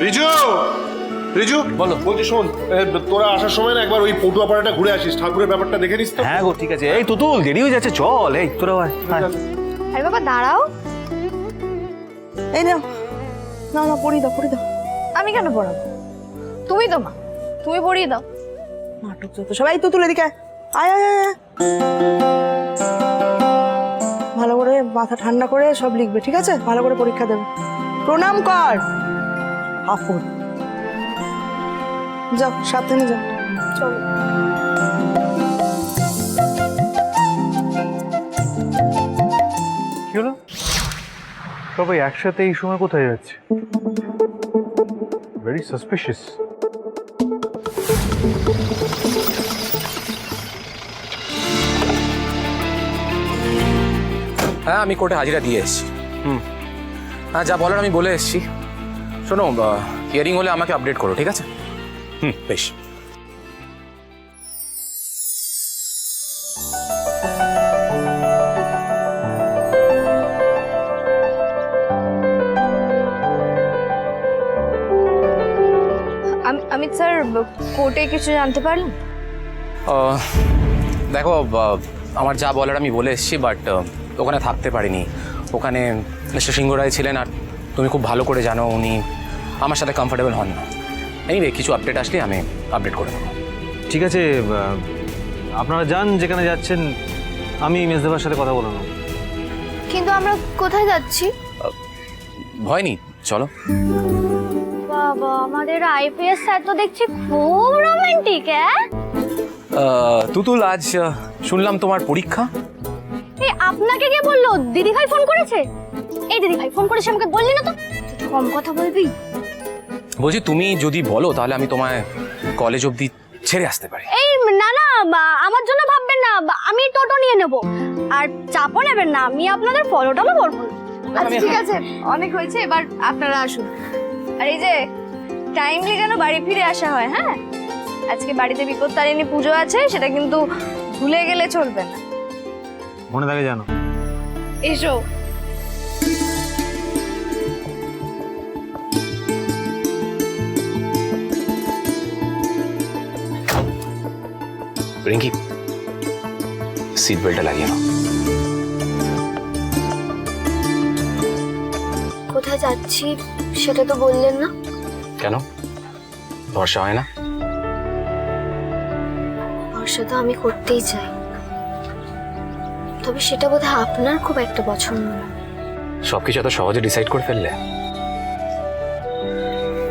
রিজু, রিজু বলো। বলছি শোন, তোরা আসার সময় না একবার ওই পটুয়াপাড়াটা ঘুরে আসিস, ঠাকুরের ব্যাপারটা দেখে নিস তো। হ্যাঁ গো ঠিক আছে। এই তুতুল দেরি হয়ে যাচ্ছে, চল। এই তোরা আয়। আরে বাবা দাঁড়াও। এই নাও, না না পড়িয়ে দাও, পড়িয়ে দাও। আমি কেন পড়াবো? তুমি তো মা, তুমি পড়িয়ে দাও। নাটক যত সবাই তো তুলে দিকে আয় আয় আয় আয়। ভালো করে মাথা ঠান্ডা করে সব লিখবে, ঠিক আছে? ভালো করে পরীক্ষা দেবে। প্রণাম কর আপন। যাও সাবধানে যাও। চলো। কি হলো? সবাই একসাথে এই সময় কোথায় যাচ্ছে? Very suspicious. হ্যাঁ আমি কোর্টে হাজিরা দিয়ে এসেছি। হ্যাঁ যা বলার আমি বলে এসেছি। শোনো, হিয়ারিং হলে আমাকে আপডেট করো, ঠিক আছে? বেশ। আমি স্যার কোর্টে কিছু জানতে পারলাম? দেখো, আমার যা বলার আমি বলে এসেছি, বাট ওখানে থাকতে পারিনি। ওখানে মিস্টার সিংহ রায় ছিলেন, আর তুমি খুব ভালো করে জানো উনি আমার সাথে কমফোর্টেবল হন না। এনিওয়ে কিছু আপডেট আসলে আমি আপডেট করে দেবো। ঠিক আছে, আপনারা যান যেখানে যাচ্ছেন, আমি মেজদাবার সাথে কথা বলে নেব। কিন্তু আমরা কোথায় যাচ্ছি? ভয় নেই, চলো। বাবা, আমাদের আইপিএস স্যার তো দেখছি খুব রোমান্টিক। হ্যাঁ তুতুল, আজ শুনলাম তোমার পরীক্ষা। এই আপনাকে কে বললো? দিদি ভাই ফোন করেছে? এই দিদি ভাই ফোন করেছে, আমাকে বললি না তো? একটু কম কথা বলবি। বলছি তুমি যদি বলো তাহলে আমি তোমায় কলেজ অবধি ছেড়ে আসতে পারি। এই না না, আমার জন্য ভাববেন না, আমি টোটো নিয়ে নেব। আর চাপও নেবেন না, আমি আপনাদের ফলোটা করবো। আচ্ছা ঠিক আছে, অনেক হয়েছে, এবার আপনারা আসুন। আর এই যে টাইমলি যেন বাড়ি ফিরে আসা হয়। হ্যাঁ, আজকে বাড়িতে বিপত্তারিণী পুজো আছে, সেটা কিন্তু ভুলে গেলে চলবে না। মনে থাকে জানো। এসো। রিঙ্কি, সিট বেল্টটা লাগিয়ে নাও। কোথায় যাচ্ছি সেটা তো বললেন না। কেন, ভরসা হয় না? ভরসা তো আমি করতেই চাই, তবে সেটা বোধহয় আপনার খুব একটা পছন্দ না। সবকিছু এত সহজে ডিসাইড করে ফেললে?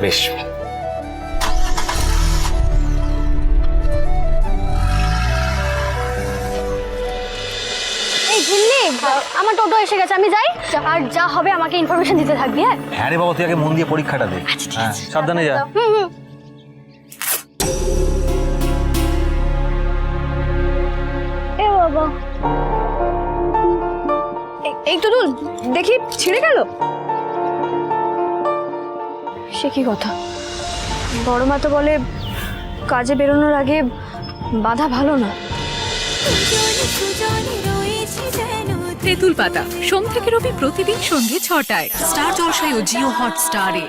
বেশ, এই ঝিল্লি, আমার টোটো এসে গেছে, আমি যাই। আর যা হবে আমাকে ইনফরমেশন দিতে থাকবি। হ্যাঁ হ্যাঁ রে বাবা, তুই আগে মন দিয়ে পরীক্ষাটা দে। হ্যাঁ সাবধানে যা। এ বাবা, এই তো দুল দেখি ছিঁড়ে গেল। সে কি কথা? বড় মা তো বলে কাজে বেরোনোর আগে বাধা ভালো না। তেঁতুল পাতা সোম থেকে রবি প্রতিদিন সন্ধ্যে ৬টায় স্টার জলসায় ও জিও হটস্টারে।